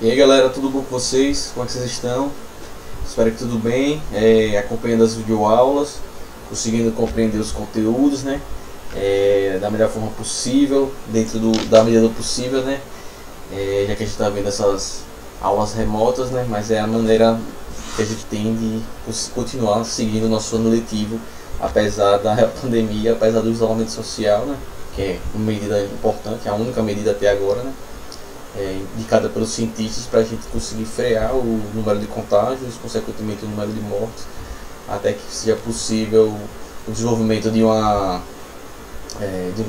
E aí galera, tudo bom com vocês? Como é que vocês estão? Espero que tudo bem, acompanhando as videoaulas, conseguindo compreender os conteúdos, né? Da melhor forma possível, dentro da medida do possível, né? Já que a gente está vendo essas aulas remotas, né? Mas é a maneira que a gente tem de continuar seguindo o nosso ano letivo, apesar da pandemia, apesar do isolamento social, né? Que é uma medida importante, a única medida até agora, né? Indicada pelos cientistas para a gente conseguir frear o número de contágios, consequentemente o número de mortes, até que seja possível o desenvolvimento de um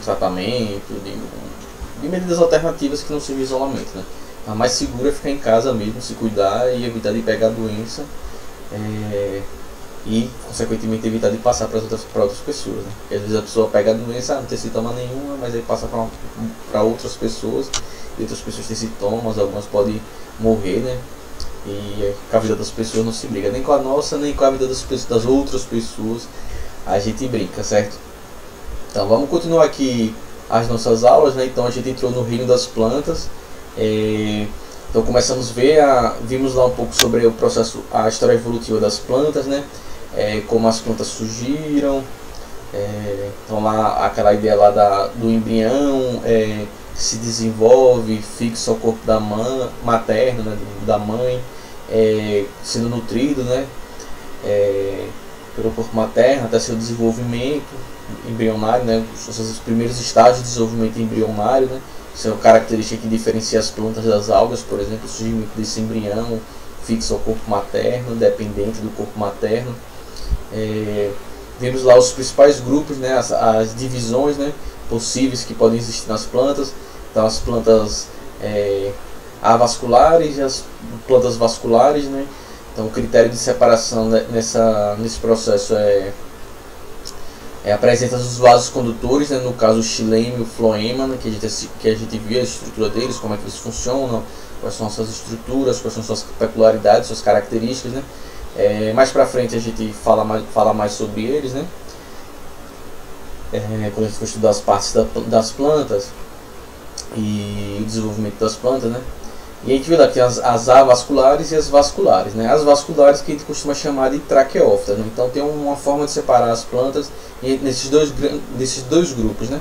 tratamento, de medidas alternativas que não sejam isolamento, né? A mais segura é ficar em casa mesmo, se cuidar e evitar de pegar a doença, e consequentemente evitar de passar para outras pessoas, né? Porque às vezes a pessoa pega a doença, não tem sintoma nenhuma, mas aí passa para outras pessoas, e outras pessoas têm sintomas, algumas podem morrer, né? E com a vida das pessoas não se briga, nem com a nossa, nem com a vida das outras pessoas a gente brinca, certo? Então vamos continuar aqui as nossas aulas, né? Então a gente entrou no reino das plantas, então começamos vimos lá um pouco sobre o processo, a história evolutiva das plantas, né? Como as plantas surgiram, então lá aquela ideia lá do embrião, se desenvolve, fixa ao corpo da mãe, materno, né, da mãe, sendo nutrido, né, pelo corpo materno até seu desenvolvimento embrionário, né, os primeiros estágios de desenvolvimento embrionário, né, isso é uma característica que diferencia as plantas das algas, por exemplo, o surgimento desse embrião fixo ao corpo materno, dependente do corpo materno. Vimos lá os principais grupos, né, as divisões, né, possíveis que podem existir nas plantas. Então as plantas avasculares e as plantas vasculares, né? Então o critério de separação nesse processo é a presença dos vasos condutores, né? No caso o xilema e o floema, né? que a gente viu a estrutura deles, como é que eles funcionam, quais são suas estruturas, quais são suas peculiaridades, suas características, né? Mais pra frente a gente fala mais sobre eles, né? Quando a gente for estudar as partes das plantas e o desenvolvimento das plantas, né? E a gente viu aqui as avasculares e as vasculares, né? As vasculares que a gente costuma chamar de traqueófitas, né? Então tem uma forma de separar as plantas nesses dois grupos, né?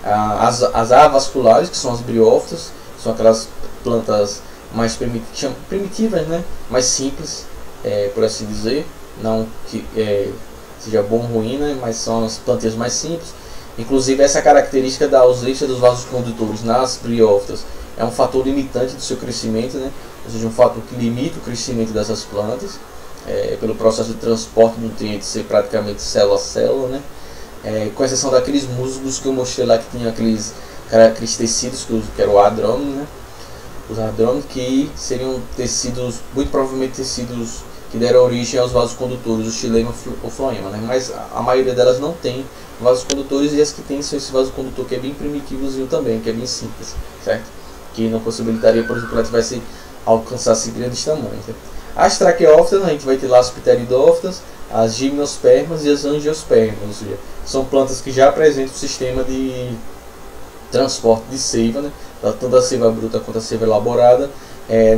As avasculares, que são as briófitas, são aquelas plantas mais primitivas, né? Mais simples, por assim dizer, não que seja bom ou ruim, né? Mas são as plantas mais simples. Inclusive essa característica da ausência dos vasos condutores nas briófitas é um fator limitante do seu crescimento, né? Ou seja, um fator que limita o crescimento dessas plantas, pelo processo de transporte de nutrientes ser praticamente célula a célula, né? Com exceção daqueles músculos que eu mostrei lá, que tinham aqueles tecidos que era o adrômino, né? Os adrôminos, que seriam tecidos, muito provavelmente tecidos que deram origem aos vasos condutores, o xilema ou o floema, né? Mas a maioria delas não tem vasos condutores, e as que tem são esse vaso condutor que é bem primitivozinho também, que é bem simples, certo? Que não possibilitaria, por exemplo, ela tivesse alcançasse grandes tamanhos, né? As traqueófitas, a gente vai ter lá as pteridófitas, as gimnospermas e as angiospermas, ou seja, são plantas que já apresentam o sistema de transporte de seiva, né? Tanto a seiva bruta quanto a seiva elaborada,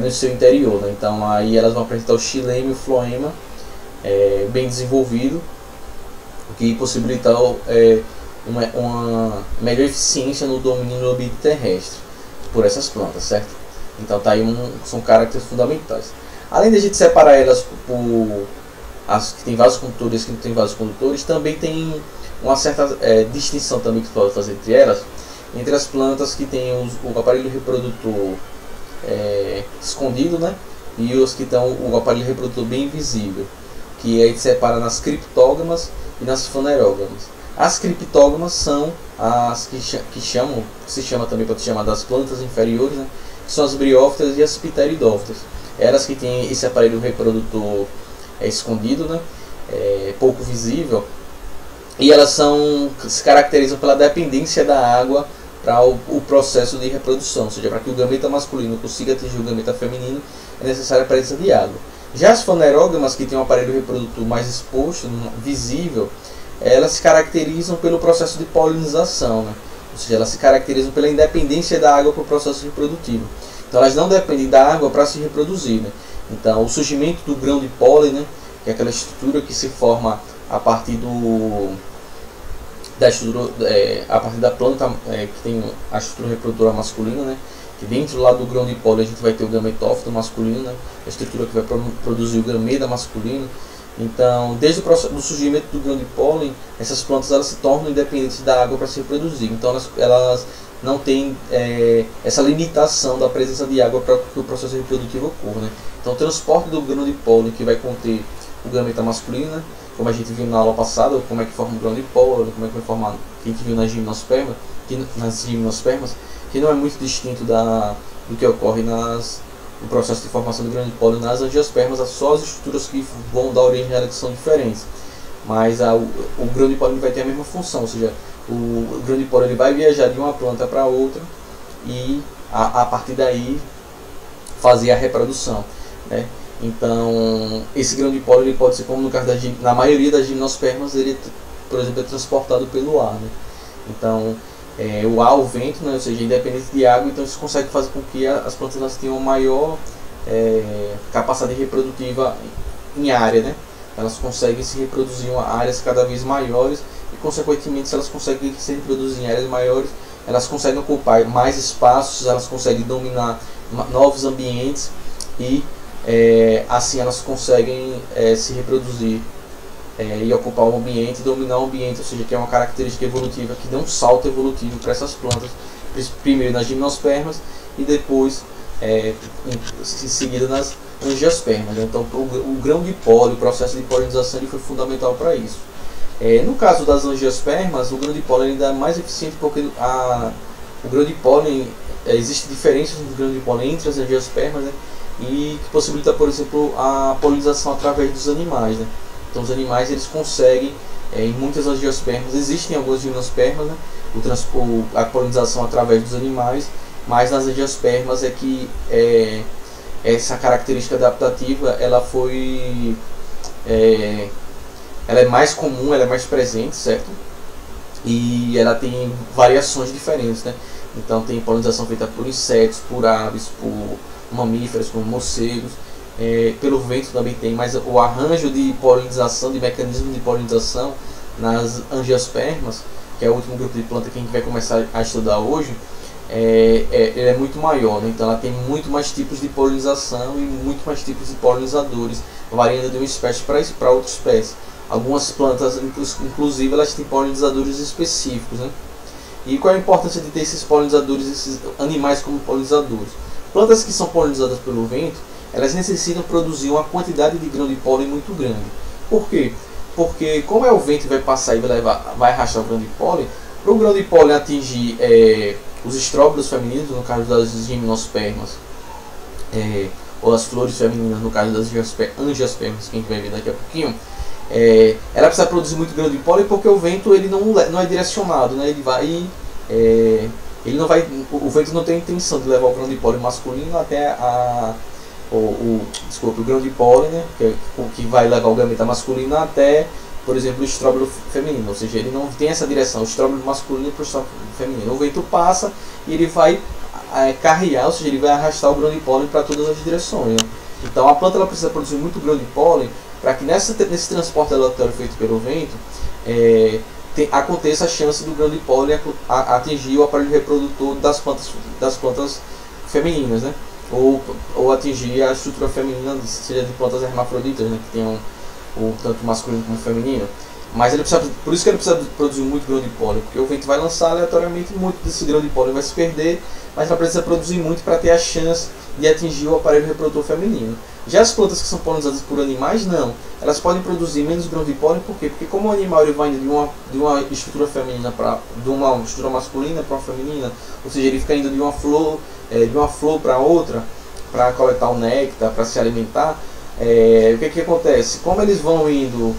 no seu interior, né? Então aí elas vão apresentar o xilema e o floema bem desenvolvido, o que possibilita uma melhor eficiência no domínio do ambiente terrestre por essas plantas, certo? Então tá aí são caracteres fundamentais. Além de a gente separar elas por as que tem vasos condutores e as que não tem vasos condutores, também tem uma certa distinção também que se pode fazer entre elas, entre as plantas que têm o aparelho reprodutor escondido, né? E os que estão o aparelho reprodutor bem visível, que a gente separa nas criptógamas e nas fanerógamas. As criptógamas são as que se chama também, pode chamar, das plantas inferiores, né? Que são as briófitas e as pteridófitas. Elas que têm esse aparelho reprodutor escondido, né? Pouco visível, e elas se caracterizam pela dependência da água para o processo de reprodução, ou seja, para que o gameta masculino consiga atingir o gameta feminino, é necessária a presença de água. Já as fanerógamas, que têm um aparelho reprodutor mais exposto, visível, elas se caracterizam pelo processo de polinização, né? Ou seja, elas se caracterizam pela independência da água para o processo reprodutivo. Então elas não dependem da água para se reproduzir, né? Então o surgimento do grão de pólen, né, que é aquela estrutura que se forma a partir a partir da planta, que tem a estrutura reprodutora masculina, né? Que dentro lá do grão de pólen a gente vai ter o gametófito masculino, né? A estrutura que vai produzir o gameta masculino. Então, desde o processo do surgimento do grão de pólen, essas plantas elas se tornam independentes da água para se reproduzir. Então, elas não têm essa limitação da presença de água para que o processo reprodutivo ocorra, né? Então, o transporte do grão de pólen, que vai conter o gameta masculino, né? Como a gente viu na aula passada, como é que forma o grão de pólen, como é que vai formar, que a gente viu nas gimnospermas, que não é muito distinto do que ocorre no processo de formação do grão de pólen nas angiospermas. Só as estruturas que vão dar origem a elas são diferentes, mas o grão de pólen vai ter a mesma função, ou seja, o grão de pólen ele vai viajar de uma planta para outra e a partir daí fazer a reprodução, né? Então esse grão de pólen ele pode ser, como no caso na maioria das gimnospermas, ele, por exemplo, é transportado pelo ar, né? Então o ar, o vento, né, ou seja, independente de água, então isso consegue fazer com que as plantas elas tenham maior capacidade reprodutiva em área, né? Elas conseguem se reproduzir em áreas cada vez maiores e, consequentemente, se elas conseguem se reproduzir em áreas maiores, elas conseguem ocupar mais espaços, elas conseguem dominar novos ambientes e assim elas conseguem se reproduzir e ocupar o ambiente e dominar o ambiente, ou seja, que é uma característica evolutiva que dá um salto evolutivo para essas plantas, primeiro nas gimnospermas e depois em seguida nas angiospermas. Então o grão de pólen, o processo de polinização, ele foi fundamental para isso. No caso das angiospermas, o grão de pólen ainda é mais eficiente porque o grão de pólen, existe diferenças do grão de pólen entre as angiospermas, né, e que possibilita, por exemplo, a polinização através dos animais, né. Então os animais eles conseguem, em muitas angiospermas, existem algumas gimnospermas, né, a polinização através dos animais, mas nas angiospermas é que essa característica adaptativa ela é mais comum, ela é mais presente, certo? E ela tem variações diferentes, né? Então tem polinização feita por insetos, por aves, por mamíferos, como morcegos, pelo vento também tem, mas o arranjo de polinização, de mecanismo de polinização nas angiospermas, que é o último grupo de planta que a gente vai começar a estudar hoje, ele é muito maior, né? Então ela tem muito mais tipos de polinização e muito mais tipos de polinizadores, variando de uma espécie para outra espécie. Algumas plantas, inclusive, elas têm polinizadores específicos, né? E qual é a importância de ter esses polinizadores, esses animais como polinizadores? Plantas que são polinizadas pelo vento, elas necessitam produzir uma quantidade de grão de pólen muito grande. Por quê? Porque como o vento vai passar e vai arrastar o grão de pólen, para o grão de pólen atingir os estróbilos femininos, no caso das gimnospermas, ou as flores femininas, no caso das angiospermas, que a gente vai ver daqui a pouquinho, ela precisa produzir muito grão de pólen porque o vento ele não é direcionado, né? O vento não tem a intenção de levar o grão de pólen masculino até o grão de pólen, né? Que vai levar o gameta masculino até, por exemplo, o estróbilo feminino, ou seja, ele não tem essa direção, o estróbilo masculino para o estróbilo feminino. O vento passa e ele vai carrear, ou seja, ele vai arrastar o grão de pólen para todas as direções, né? Então a planta ela precisa produzir muito grão de pólen para que nesse transporte aleatório feito pelo vento aconteça a chance do grão de pólen atingir o aparelho reprodutor das plantas femininas, né? Ou atingir a estrutura feminina, seja de plantas hermafroditas, né? Que tenham tanto masculino como feminino. Mas por isso que ele precisa produzir muito grão de pólen, porque o vento vai lançar aleatoriamente muito desse grão de pólen, vai se perder, mas ela precisa produzir muito para ter a chance de atingir o aparelho reprodutor feminino. Já as plantas que são polinizadas por animais, não. Elas podem produzir menos grão de pólen, por quê? Porque como o animal ele vai indo de uma estrutura feminina de uma estrutura masculina para uma feminina, ou seja, ele fica indo de uma flor para outra, para coletar o néctar, para se alimentar, o que acontece? Como eles vão indo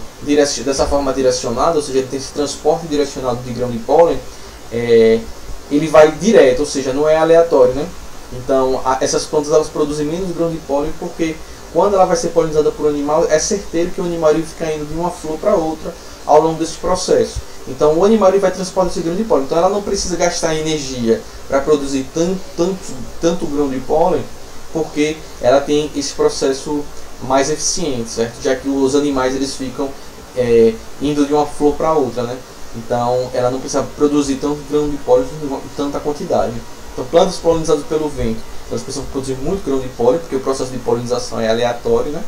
dessa forma direcionada, ou seja, ele tem esse transporte direcionado de grão de pólen, ele vai direto, ou seja, não é aleatório, né? Então essas plantas elas produzem menos grão de pólen porque quando ela vai ser polinizada por um animal, é certeiro que o animal ele fica indo de uma flor para outra ao longo desse processo. Então o animal ele vai transportar esse grão de pólen. Então ela não precisa gastar energia para produzir tanto grão de pólen, porque ela tem esse processo mais eficiente, certo? Já que os animais eles ficam indo de uma flor para outra, né? Então ela não precisa produzir tanto grão de pólen em tanta quantidade. Então plantas polinizadas pelo vento, elas precisam produzir muito grão de pólen, porque o processo de polinização é aleatório, né?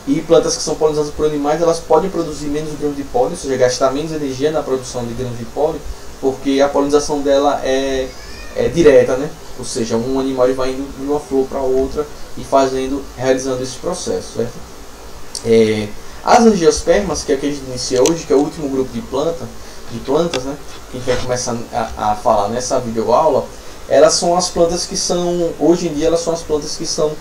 E plantas que são polinizadas por animais, elas podem produzir menos grão de pólen, ou seja, gastar menos energia na produção de grão de pólen, porque a polinização dela é direta, né? Ou seja, um animal ele vai indo de uma flor para outra e realizando esse processo, certo? As angiospermas, que é o que a gente inicia hoje, que é o último grupo de plantas, né? Que a gente vai começar a falar nessa videoaula, elas são as plantas que são, hoje em dia, elas são as plantas que são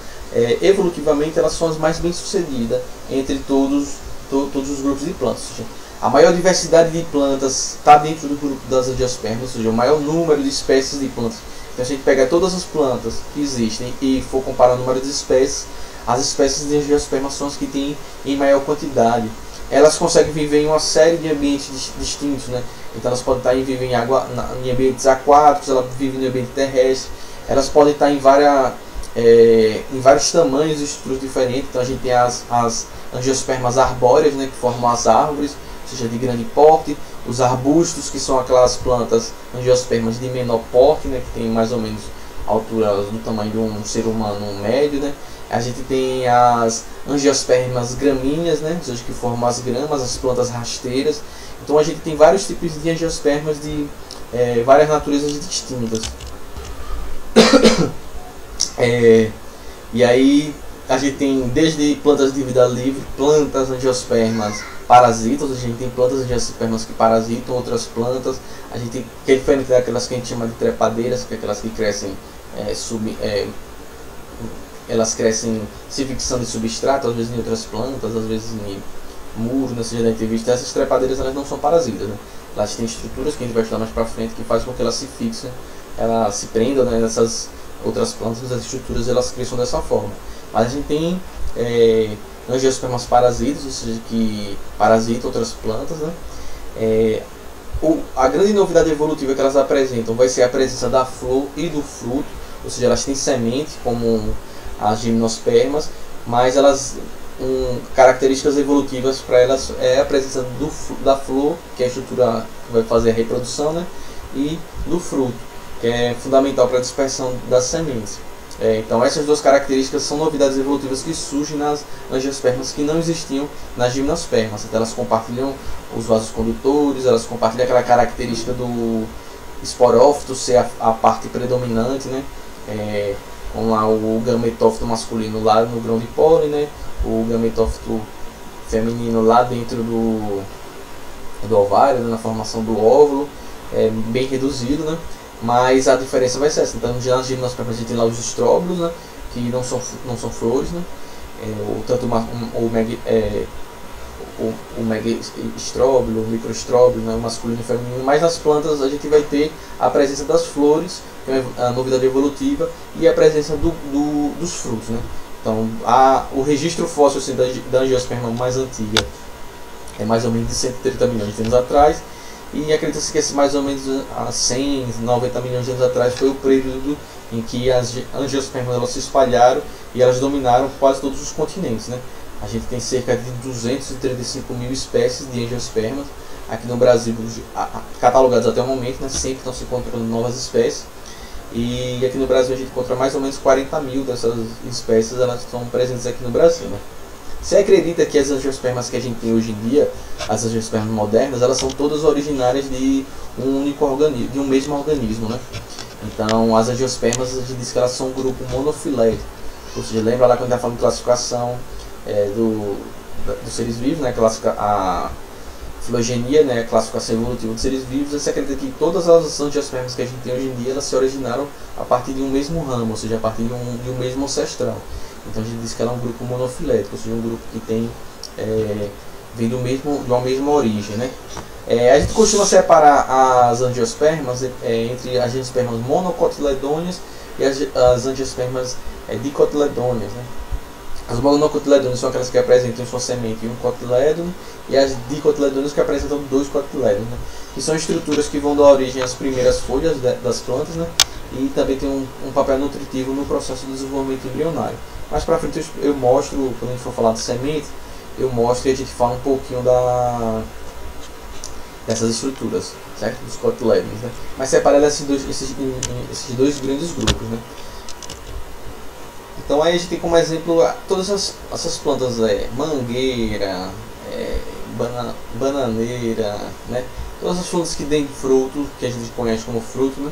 evolutivamente, elas são as mais bem sucedidas entre todos os grupos de plantas. Ou seja, a maior diversidade de plantas está dentro do grupo das angiospermas, ou seja, o maior número de espécies de plantas. Então, se a gente pegar todas as plantas que existem e for comparar o número de espécies, as espécies de angiospermas são as que têm em maior quantidade. Elas conseguem viver em uma série de ambientes distintos, né? Então elas podem viver em ambientes aquáticos, elas vivem no ambiente terrestre, elas podem estar em vários tamanhos e estruturas diferentes. Então a gente tem as angiospermas arbóreas, né, que formam as árvores, ou seja, de grande porte, os arbustos, que são aquelas plantas angiospermas de menor porte, né, que tem mais ou menos a altura do tamanho de um ser humano médio, né. A gente tem as angiospermas gramíneas, né, ou seja, que formam as gramas, as plantas rasteiras. Então a gente tem vários tipos de angiospermas de várias naturezas distintas. E aí a gente tem desde plantas de vida livre, plantas angiospermas parasitas, a gente tem plantas angiospermas que parasitam outras plantas. A gente tem, que é diferente daquelas que a gente chama de trepadeiras, que é aquelas que crescem elas crescem se fixando em substrato, às vezes em outras plantas, às vezes em muros, né? Você já deve ter visto. Essas trepadeiras elas não são parasitas, né? Elas têm estruturas que a gente vai estudar mais para frente que faz com que elas se fixem, elas se prendam, né, nessas outras plantas, as estruturas elas cresçam dessa forma. Mas a gente tem angiospermas parasitas, ou seja, que parasitam outras plantas, né? A grande novidade evolutiva que elas apresentam vai ser a presença da flor e do fruto, ou seja, elas têm semente como as gimnospermas, mas elas características evolutivas para elas é a presença da flor, que é a estrutura que vai fazer a reprodução, né? E do fruto, que é fundamental para a dispersão das sementes. Então essas duas características são novidades evolutivas que surgem nas angiospermas que não existiam nas gimnospermas. Então elas compartilham os vasos condutores, elas compartilham aquela característica do esporófito ser a parte predominante, né? Com lá o gametófito masculino lá no grão de pólen, né? O gametófito feminino lá dentro do ovário, né? Na formação do óvulo, bem reduzido, né? Mas a diferença vai ser essa. Então, nas gimnospermas a gente tem lá os estróbilos, né? Que não são flores, né? Tanto o megastróbilo, o microestróbilo, né? O masculino e o feminino. Mas nas plantas a gente vai ter a presença das flores, que é a novidade evolutiva, e a presença dos frutos, né? Então, o registro fóssil assim, da angiosperma mais antiga é mais ou menos de 130 milhões de anos atrás, e acredita-se que mais ou menos há 100, 90 milhões de anos atrás foi o período em que as angiospermas elas se espalharam e elas dominaram quase todos os continentes, né? A gente tem cerca de 235 mil espécies de angiospermas aqui no Brasil, catalogadas até o momento, né? Sempre estão se encontrando novas espécies. E aqui no Brasil a gente encontra mais ou menos 40 mil dessas espécies, elas estão presentes aqui no Brasil, né? Você acredita que as angiospermas que a gente tem hoje em dia, as angiospermas modernas, elas são todas originárias de um único organismo, de um mesmo organismo, né? Então as angiospermas a gente diz que elas são um grupo monofilético, ou seja, lembra lá quando a gente está falando de classificação dos seres vivos, né? A filogenia, né, a classificação evolutiva dos seres vivos. Você acredita que todas as angiospermas que a gente tem hoje em dia, elas se originaram a partir de um mesmo ramo, ou seja, a partir de um mesmo ancestral. Então a gente diz que ela é um grupo monofilético, ou seja, um grupo que vem de uma mesma origem, né? A gente costuma separar as angiospermas entre as angiospermas monocotiledôneas e as angiospermas dicotiledôneas, né? As monocotiledôneas são aquelas que apresentam em sua semente um cotilédone, e as dicotiledôneas que apresentam dois cotilédones, né? Que são estruturas que vão dar origem às primeiras folhas das plantas, né? E também tem um papel nutritivo no processo de desenvolvimento embrionário. Mais para frente eu mostro, quando a gente for falar de semente, eu mostro e a gente fala um pouquinho dessas estruturas, certo? Dos cotilédones, né? Mas separado esses dois grandes grupos, né? Então aí a gente tem como exemplo todas essas plantas, mangueira, bananeira, né? Todas as plantas que têm fruto, que a gente conhece como fruto, né?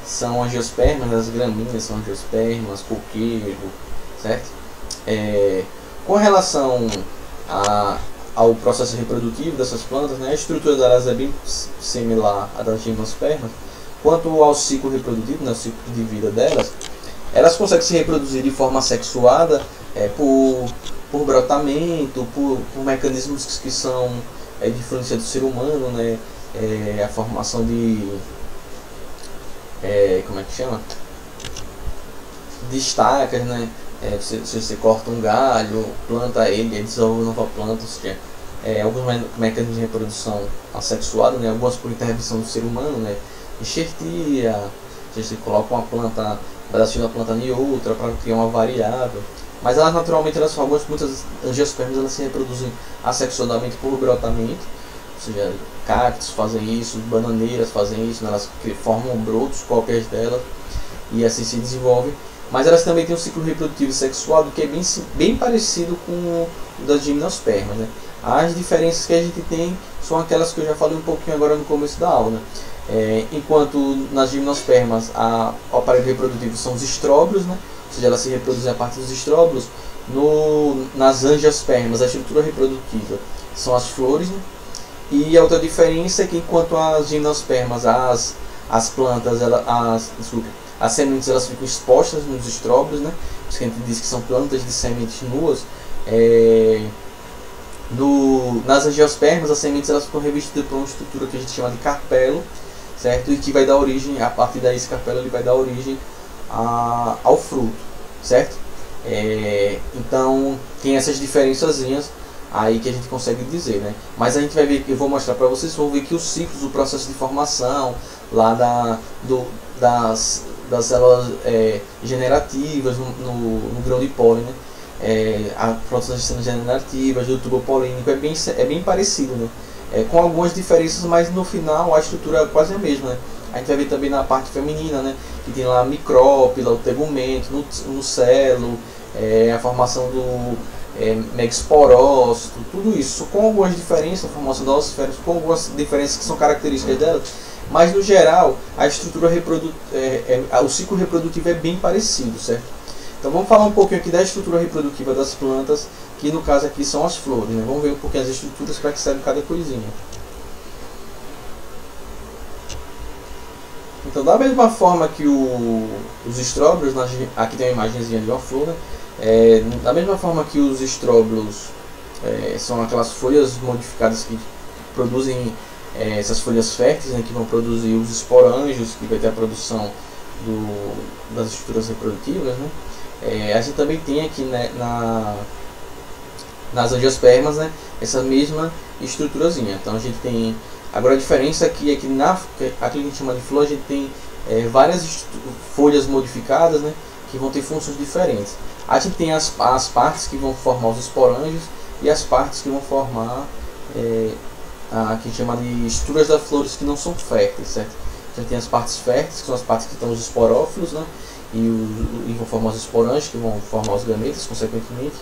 São angiospermas, as gramíneas são angiospermas, coqueiro, certo? Com relação ao processo reprodutivo dessas plantas, né? A estrutura delas é bem similar à das gimnospermas. Quanto ao ciclo reprodutivo, né? O ciclo de vida delas, elas conseguem se reproduzir de forma sexuada por brotamento, por mecanismos que são de influência do ser humano, né? A formação de... como é que chama? De estacas, né? Se você corta um galho, planta ele desenvolve uma nova planta, ou seja, alguns mecanismos de reprodução assexuada, né? Algumas por intervenção do ser humano, né? Enxertia, você coloca uma planta, um pedacinho da planta em outra para criar uma variável. Mas elas naturalmente, muitas angiospermas, elas se reproduzem assexuadamente por brotamento, ou seja, cactos fazem isso, bananeiras fazem isso, né? Elas formam brotos, cópias delas, e assim se desenvolvem. Mas elas também têm um ciclo reprodutivo sexuado que é bem parecido com o das gimnospermas, né? As diferenças que a gente tem são aquelas que eu já falei um pouquinho agora no começo da aula, né? Enquanto nas gimnospermas o aparelho reprodutivo são os estróbilos, né? Ou seja, elas se reproduzem a partir dos estróbilos. Nas angiospermas, a estrutura reprodutiva são as flores, né? E a outra diferença é que enquanto as gimnospermas, as plantas, as sementes, elas ficam expostas nos estróbilos, né? Isso que a gente diz que são plantas de sementes nuas. Nas angiospermas, as sementes, elas ficam revestidas por uma estrutura que a gente chama de carpelo, certo? E que vai dar origem, a partir daí esse carpelo ele vai dar origem ao fruto, certo? Então tem essas diferençazinhas aí que a gente consegue dizer, né? Mas a gente vai ver, eu vou mostrar para vocês, vão ver que os ciclos, o processo de formação lá das células generativas no grão de pólen, né? A produção de células generativas, do tubo polínico é bem parecido, né? Com algumas diferenças, mas no final a estrutura é quase a mesma, né? A gente vai ver também na parte feminina, né? Que tem lá a micrópila, o tegumento, no celo, a formação do megasporócito, tudo isso, com algumas diferenças, a formação da ossifera, com algumas diferenças que são características dela, mas no geral a estrutura o ciclo reprodutivo é bem parecido, certo? Então vamos falar um pouquinho aqui da estrutura reprodutiva das plantas, que no caso aqui são as flores, né? Vamos ver um pouquinho as estruturas para que serve cada coisinha. Então, da mesma forma que os estróbilos, aqui tem uma imagenzinha de uma flor, né? Da mesma forma que os estróbilos são aquelas folhas modificadas que produzem essas folhas férteis, né? Que vão produzir os esporângios, que vai ter a produção das estruturas reprodutivas, né? A gente também tem aqui, né, nas angiospermas, né, essa mesma estruturazinha. Então a gente tem... Agora a diferença aqui é que aqui a gente chama de flor, a gente tem várias folhas modificadas, né, que vão ter funções diferentes. A gente tem as partes que vão formar os esporângios e as partes que vão formar a que a gente chama de estruturas das flores que não são férteis, certo? A gente tem as partes férteis, que são as partes que estão os esporófilos, né, e vão formar os esporângios, que vão formar os gametas, consequentemente,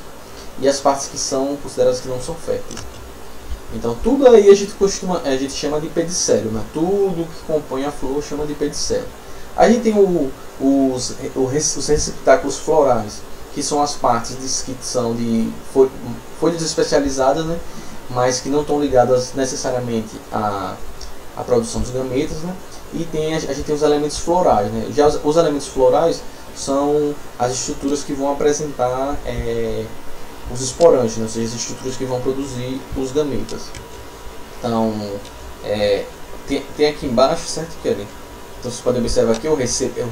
e as partes que são consideradas que não são férteis. Então tudo aí a gente chama de pedicélio, né? Tudo que compõe a flor chama de pedicélio. A gente tem os receptáculos florais, que são as partes que são de folhas especializadas, né? Mas que não estão ligadas necessariamente à produção dos gametas, né? E a gente tem os elementos florais, né? Já os elementos florais são as estruturas que vão apresentar os esporângios, né? Ou seja, as estruturas que vão produzir os gametas. Então, tem aqui embaixo, certo, Kelly? Então vocês podem observar aqui o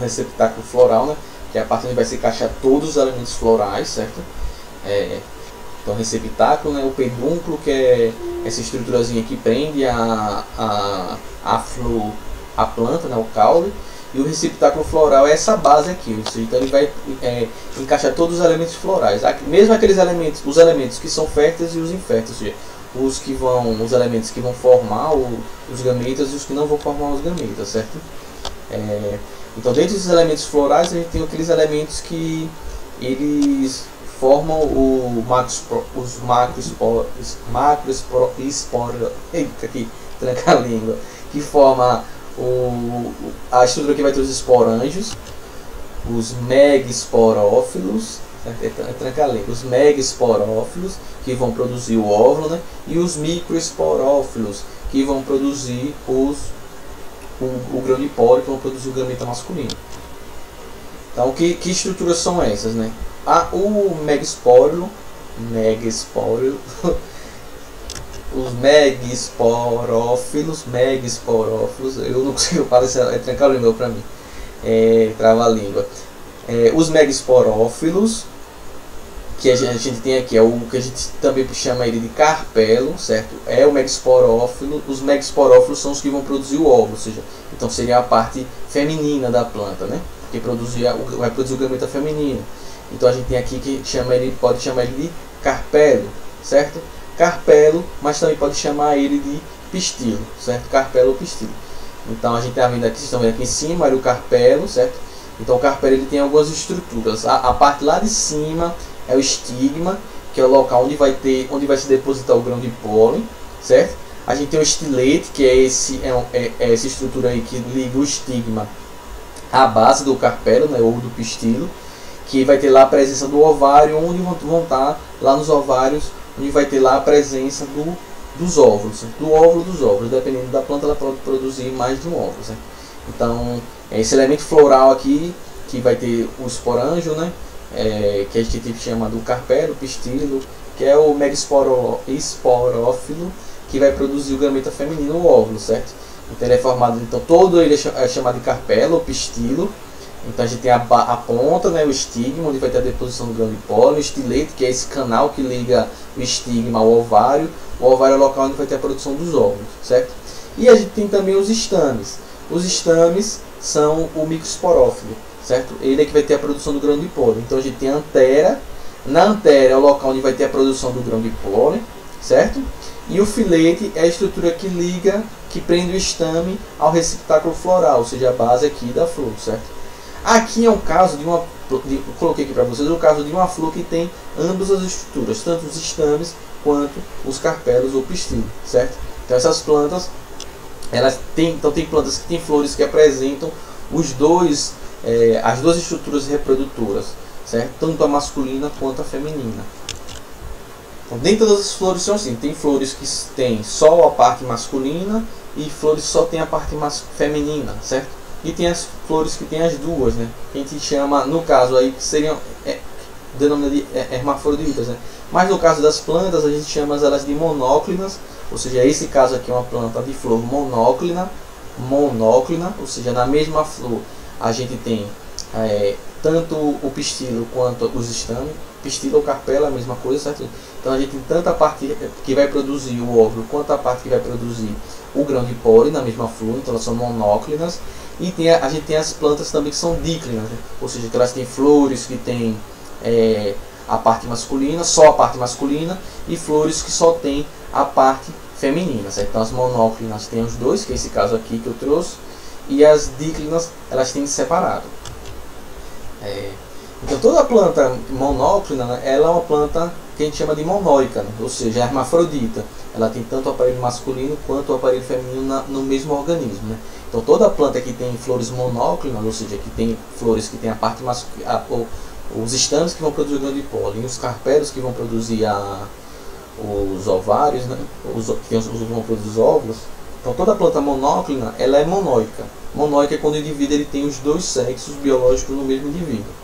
receptáculo floral, né? que é a parte onde vai se encaixar todos os elementos florais, certo? Então, receptáculo, né? O pedúnculo, que é essa estruturazinha que prende a planta, né? O caule. E o receptáculo floral é essa base aqui, então ele vai encaixar todos os elementos florais, mesmo aqueles elementos, os elementos que são férteis e os inférteis, ou seja, os elementos que vão formar os gametas e os que não vão formar os gametas, certo? Então, dentro dos elementos florais, a gente tem aqueles elementos que eles formam os macroesporos, eita, aqui, tranca a língua, que forma a estrutura que vai ter os esporângios, os megaesporófilos, os megaesporófilos que vão produzir o óvulo, né? E os microesporófilos que vão produzir o grão de pólen, que vão produzir o gameta masculino. Então, que estruturas são essas, né? O megaespóreo, os megaesporófilos, eu não consigo falar, é trancar a língua pra mim, trava a língua. Os megaesporófilos, que a gente tem aqui, é o que a gente também chama ele de carpelo, certo? É o megaesporófilo. Os megaesporófilos são os que vão produzir o óvulo, ou seja, então seria a parte feminina da planta, né? Que vai produzir o gameta feminino. Então a gente tem aqui que pode chamar ele de carpelo, certo? Carpelo, mas também pode chamar ele de pistilo, certo? Carpelo ou pistilo. Então a gente está vendo aqui, vocês estão vendo aqui em cima, era o carpelo, certo? Então o carpelo ele tem algumas estruturas. A parte lá de cima é o estigma, que é o local onde vai se depositar o grão de pólen, certo? A gente tem o estilete, que é essa estrutura aí que liga o estigma à base do carpelo, né, ou do pistilo, que vai ter lá a presença do ovário, onde vão estar lá nos ovários, onde vai ter lá a presença dos óvulos, do óvulo dos óvulos. Dependendo da planta, ela pode produzir mais de um óvulo, né? Então, esse elemento floral aqui, que vai ter o esporângio, né? Que a gente chama do carpelo, pistilo, que é o megaesporófilo, que vai produzir o gameta feminino, o óvulo, certo? Então ele é formado, todo ele é chamado de carpelo ou pistilo. Então a gente tem a ponta, né, o estigma, onde vai ter a deposição do grão de pólen, o estilete, que é esse canal que liga o estigma ao ovário. O ovário é o local onde vai ter a produção dos óvulos, certo? E a gente tem também os estames. Os estames são o microesporófilo, certo? Ele é que vai ter a produção do grão de pólen. Então a gente tem a antera. Na antera é o local onde vai ter a produção do grão de pólen, certo? E o filete é a estrutura que prende o estame ao receptáculo floral, ou seja, a base aqui da flor, certo? Aqui é um caso coloquei aqui para vocês, o caso de uma flor que tem ambas as estruturas, tanto os estames quanto os carpelos ou pistilo, certo? Então essas plantas, tem plantas que têm flores que apresentam as duas estruturas reprodutoras, certo? Tanto a masculina quanto a feminina. Então, nem todas as flores são assim. Tem flores que têm só a parte masculina e flores que só tem a parte feminina, certo? E tem as flores que tem as duas, né? Que a gente chama, no caso aí, que seriam denominadas de hermafroditas, né? Mas no caso das plantas, a gente chama elas de monóclinas, ou seja, esse caso aqui é uma planta de flor monóclina, ou seja, na mesma flor a gente tem tanto o pistilo quanto os estames. Pistilo ou carpela é a mesma coisa, certo? Então a gente tem tanto a parte que vai produzir o óvulo quanto a parte que vai produzir o grão de pólen na mesma flor, então elas são monóclinas. E a gente tem as plantas também que são díclinas, né? Ou seja, que elas têm flores que têm a parte masculina, só a parte masculina, e flores que só tem a parte feminina, certo? Então as monóclinas têm os dois, que é esse caso aqui que eu trouxe, e as díclinas elas têm separado. Então toda planta monóclina, né, ela é uma planta que a gente chama de monóica, né? Ou seja, é hermafrodita. Ela tem tanto o aparelho masculino quanto o aparelho feminino no mesmo organismo, né? Então toda planta que tem flores monóclinas, ou seja, que tem flores que tem a parte masculina, os estames que vão produzir o grão de pólen, os carpelos que vão produzir os ovários, né? Que vão produzir os óvulos. Então toda planta monóclina, ela é monóica. Monóica é quando o indivíduo ele tem os dois sexos biológicos no mesmo indivíduo.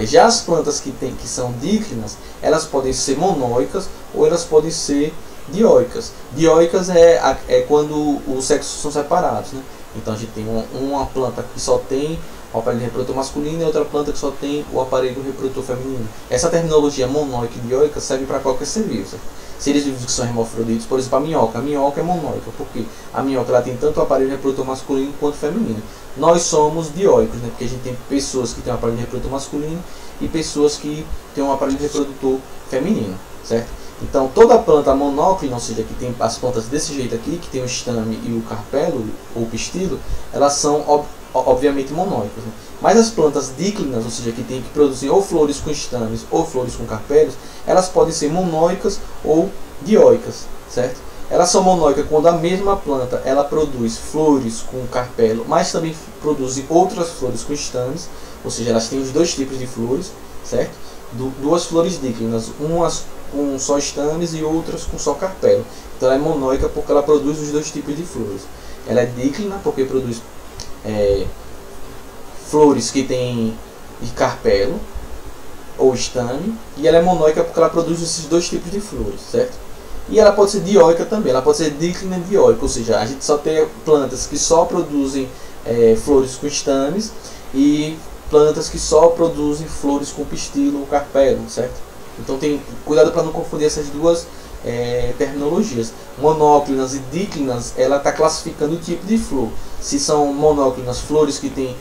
Já as plantas que são díclinas, elas podem ser monóicas ou elas podem ser dioicas. Dioicas é quando os sexos são separados, né? Então a gente tem uma planta que só tem o aparelho reprodutor masculino e outra planta que só tem o aparelho reprodutor feminino. Essa terminologia monóica e dioica serve para qualquer ser vivo. Certo? Seres vivos que são hermafroditos, por exemplo, a minhoca é monóica, porque a minhoca ela tem tanto o aparelho reprodutor masculino quanto feminino. Nós somos dioicos, né? Porque a gente tem pessoas que têm um aparelho reprodutor masculino e pessoas que têm um aparelho reprodutor feminino, certo? Então toda planta monóclina, ou seja, que tem as plantas desse jeito aqui, que tem o estame e o carpelo, ou o pistilo, elas são obviamente monóicas. Né? Mas as plantas díclinas, ou seja, que produzem ou flores com estames ou flores com carpelos, elas podem ser monóicas ou dioicas, certo? Elas são monóicas quando a mesma planta ela produz flores com carpelo, mas também produzem outras flores com estames, ou seja, elas têm os dois tipos de flores, certo? Duas flores díclinas, umas com só estames e outras com só carpelo. Então ela é monóica porque ela produz os dois tipos de flores. Ela é díclina porque produz flores que têm de carpelo ou estame, e ela é monóica porque ela produz esses dois tipos de flores, certo? E ela pode ser dioica também, ela pode ser díclina e dioica, ou seja, a gente só tem plantas que só produzem flores com estames e plantas que só produzem flores com pistilo ou carpelo, certo? Então tem cuidado para não confundir essas duas terminologias. Monóclinas e díclinas, ela está classificando o tipo de flor. Se são monóclinas, flores que têm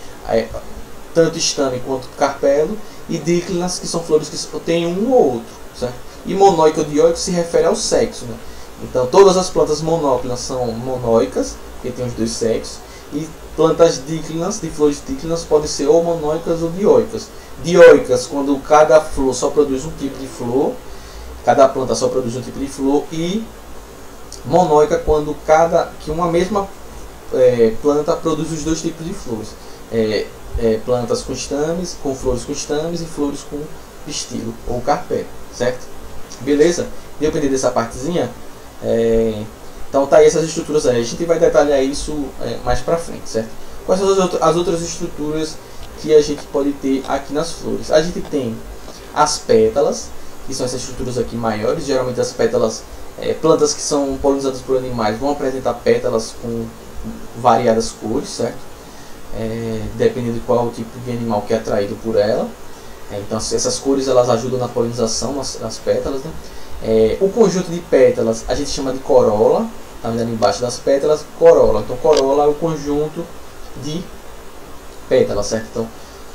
tanto estame quanto carpelo, e díclinas, que são flores que têm um ou outro, certo? E monóico ou dioico se refere ao sexo, né? Então todas as plantas monóclinas são monóicas, porque tem os dois sexos, e plantas díclinas, de flores díclinas, podem ser ou monóicas ou dioicas. Dioicas quando cada flor só produz um tipo de flor, cada planta só produz um tipo de flor, e monóica quando uma mesma planta produz os dois tipos de flores. Plantas com estames, com flores com estames e flores com pistilo ou carpelo, certo? Beleza? Deu para entender essa partezinha? Então tá aí essas estruturas aí. A gente vai detalhar isso mais pra frente, certo? Quais são as outras estruturas que a gente pode ter aqui nas flores? A gente tem as pétalas, que são essas estruturas aqui maiores. Geralmente as pétalas, plantas que são polinizadas por animais vão apresentar pétalas com variadas cores, certo? Dependendo de qual tipo de animal que é atraído por ela. Então essas cores elas ajudam na polinização nas pétalas, né? O conjunto de pétalas a gente chama de corola, tá vendo ali embaixo das pétalas, corola. Então corola é o conjunto de pétalas, certo? Então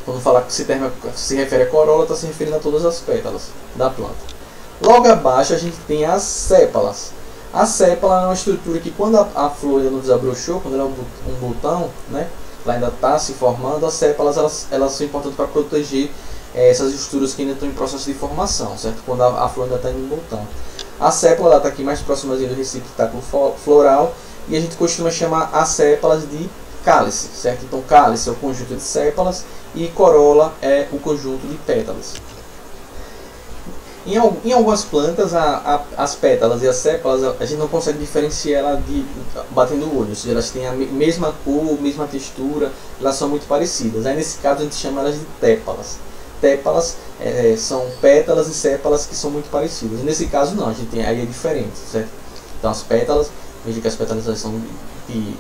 quando falar que se refere a corola, está se referindo a todas as pétalas da planta. Logo abaixo a gente tem as sépalas. A sépala é uma estrutura que quando a flor ainda não desabrochou, quando ela é um botão, né? Ela ainda está se formando, as sépalas elas são importantes para proteger essas estruturas que ainda estão em processo de formação, certo? Quando a flor ainda está em um botão. A sépala está aqui mais próxima do receptáculo floral, e a gente costuma chamar as sépalas de cálice, certo? Então cálice é o conjunto de sépalas e corola é o conjunto de pétalas. Em algumas plantas, as pétalas e as sépalas, a gente não consegue diferenciar ela batendo o olho, ou seja, elas têm a mesma cor, mesma textura, elas são muito parecidas. Aí nesse caso a gente chama elas de tépalas. Tépalas são pétalas e sépalas que são muito parecidas. Nesse caso não, a gente tem aí é diferente, certo? Então as pétalas, veja que as pétalas são de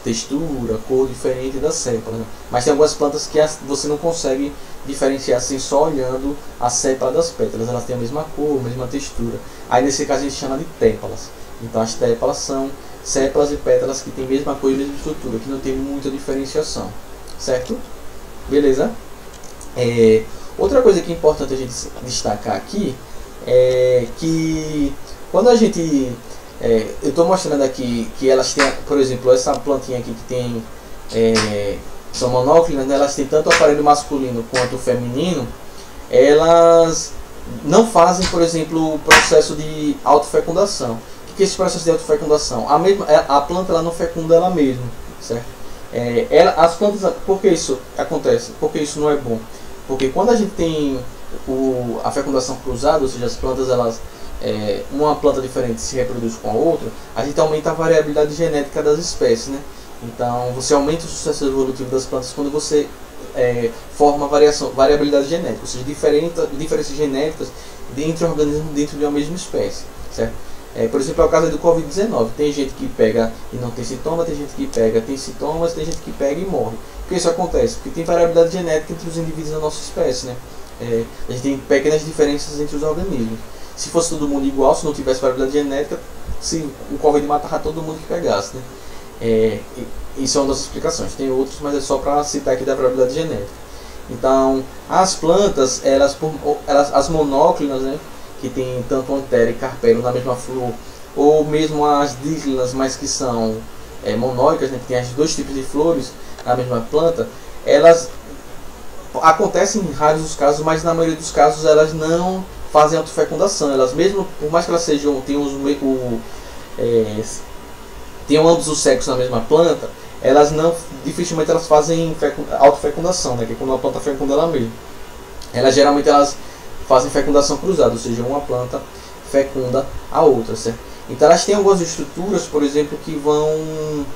textura, cor diferente das sépalas, né? Mas tem algumas plantas que você não consegue diferenciar assim só olhando a sépala das pétalas. Elas têm a mesma cor, a mesma textura. Aí nesse caso a gente chama de tépalas. Então as tépalas são sépalas e pétalas que têm a mesma cor e a mesma estrutura, que não tem muita diferenciação, certo? Beleza? Outra coisa que é importante a gente destacar aqui é que quando a gente eu estou mostrando aqui que elas têm, por exemplo, essa plantinha aqui que tem são monóclinas, né? Elas têm tanto o aparelho masculino quanto o feminino. Elas não fazem, por exemplo, o processo de autofecundação. O que é esse processo de autofecundação? A planta ela não fecunda ela mesma, certo? As plantas, por que isso acontece? Porque isso não é bom? Porque quando a gente tem a fecundação cruzada, ou seja, as plantas uma planta diferente se reproduz com a outra, a gente aumenta a variabilidade genética das espécies, né? Então você aumenta o sucesso evolutivo das plantas quando você forma variabilidade genética, ou seja, diferenças genéticas entre organismos dentro de uma mesma espécie, certo? Por exemplo, é o caso do Covid-19. Tem gente que pega e não tem sintoma, tem gente que pega tem sintomas, tem gente que pega e morre. Por que isso acontece? Porque tem variabilidade genética entre os indivíduos da nossa espécie, né? A gente tem pequenas diferenças entre os organismos. Se fosse todo mundo igual, se não tivesse variabilidade genética, se o Covid matava todo mundo que pegasse, né? Isso é uma das explicações. Tem outros, mas é só para citar aqui da variabilidade genética. Então, as plantas, as monóclinas, né, que tem tanto antera e carpelo na mesma flor, ou mesmo as díclinas, mas que são monóicas, né, que tem os dois tipos de flores na mesma planta, elas acontecem em raros dos casos, mas na maioria dos casos elas não fazem autofecundação. Elas mesmo, por mais que elas tenham ambos os sexos na mesma planta, elas não, dificilmente elas fazem autofecundação, né, que é quando a planta fecunda ela mesma. Geralmente elas fazem fecundação cruzada, ou seja, uma planta fecunda a outra, certo? Então elas têm algumas estruturas, por exemplo, que vão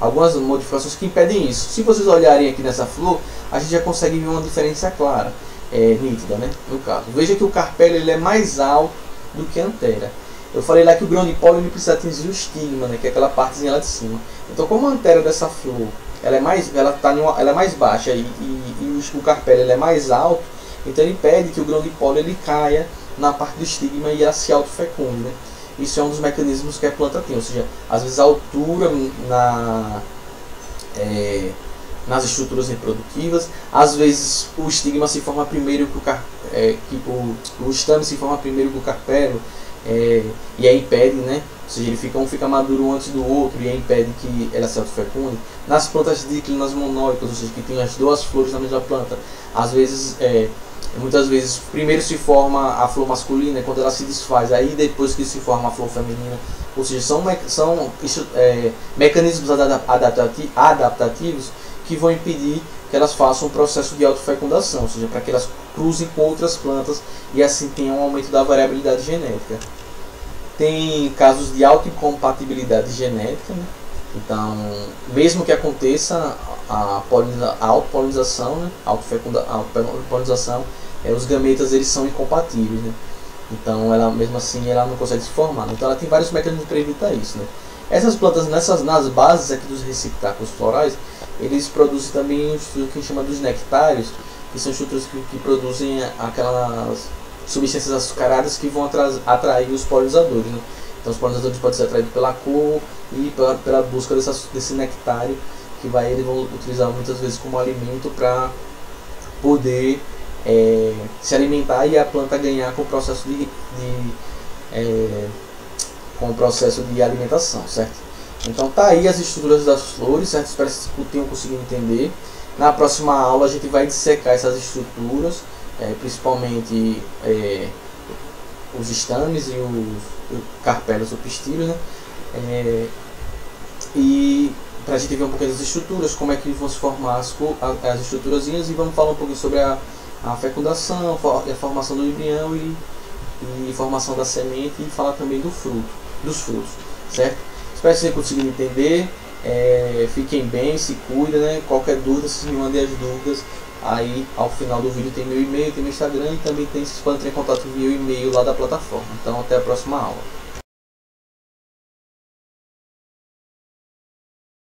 algumas modificações que impedem isso. Se vocês olharem aqui nessa flor, a gente já consegue ver uma diferença clara, nítida, né, no caso. Veja que o carpelo ele é mais alto do que a antera. Eu falei lá que o grão de pólen ele precisa atingir o estigma, né, que é aquela partezinha lá de cima. Então, como a antera dessa flor ela é mais baixa e o carpelo ele é mais alto, então ele impede que o grão de pólen ele caia na parte do estigma e ela se autofecunde, né? Isso é um dos mecanismos que a planta tem, ou seja, às vezes a altura nas estruturas reprodutivas, às vezes o estigma se forma primeiro que o estame se forma primeiro que o carpelo, e aí impede, né? Ou seja, um fica maduro antes do outro e aí impede que ela se autofecunde. Nas plantas díclinas monóicas, ou seja, que tem as duas flores na mesma planta, às vezes, muitas vezes, primeiro se forma a flor masculina, quando ela se desfaz, aí depois que se forma a flor feminina. Ou seja, são mecanismos adaptativos que vão impedir que elas façam um processo de autofecundação, ou seja, para que elas cruzem com outras plantas e assim tenham um aumento da variabilidade genética. Tem casos de autoincompatibilidade genética, né? Então, mesmo que aconteça a autopolinização, né? Autopolinização, os gametas eles são incompatíveis, né? Então, ela mesmo assim ela não consegue se formar. Então, ela tem vários mecanismos para evitar isso, né? Essas plantas nas bases aqui dos receptáculos florais, eles produzem também o que a gente chama dos nectários, que são estruturas que produzem aquelas substâncias açucaradas que vão atrair os polinizadores, né? Então os polinizadores podem ser atraídos pela cor e pela busca desse nectário, que eles vão utilizar muitas vezes como alimento para poder se alimentar e a planta ganhar com o processo de alimentação, certo? Então tá aí as estruturas das flores, certo? Espero que vocês tenham conseguido entender. Na próxima aula a gente vai dissecar essas estruturas, principalmente os estames e os carpelos ou pistilhos, né? E para a gente ver um pouquinho das estruturas, como é que vão se formar as estruturazinhas, e vamos falar um pouquinho sobre a fecundação, a formação do embrião e formação da semente, e falar também dos frutos, certo? Espero que vocês conseguiram entender. Fiquem bem, se cuidem, né? Qualquer dúvida, vocês me mandem as dúvidas. Aí ao final do vídeo tem meu e-mail, tem meu Instagram, e também vocês podem entrar em contato via e-mail lá da plataforma. Então até a próxima aula.